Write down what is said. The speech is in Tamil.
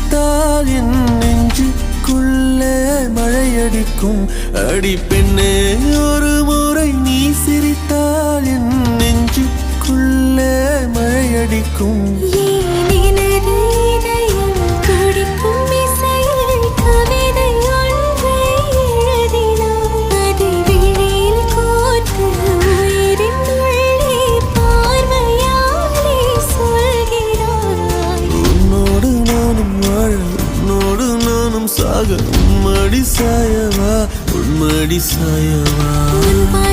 சிரித்தால் என் நெஞ்சுக்குள்ளே மழையடிக்கும். அடி பெண்ணே, ஒரு முறை நீ சிரித்தால் என் நெஞ்சுக்குள்ளே மழையடிக்கும். சாக உம்மடி சாயவா, உன்மடி சாயவா.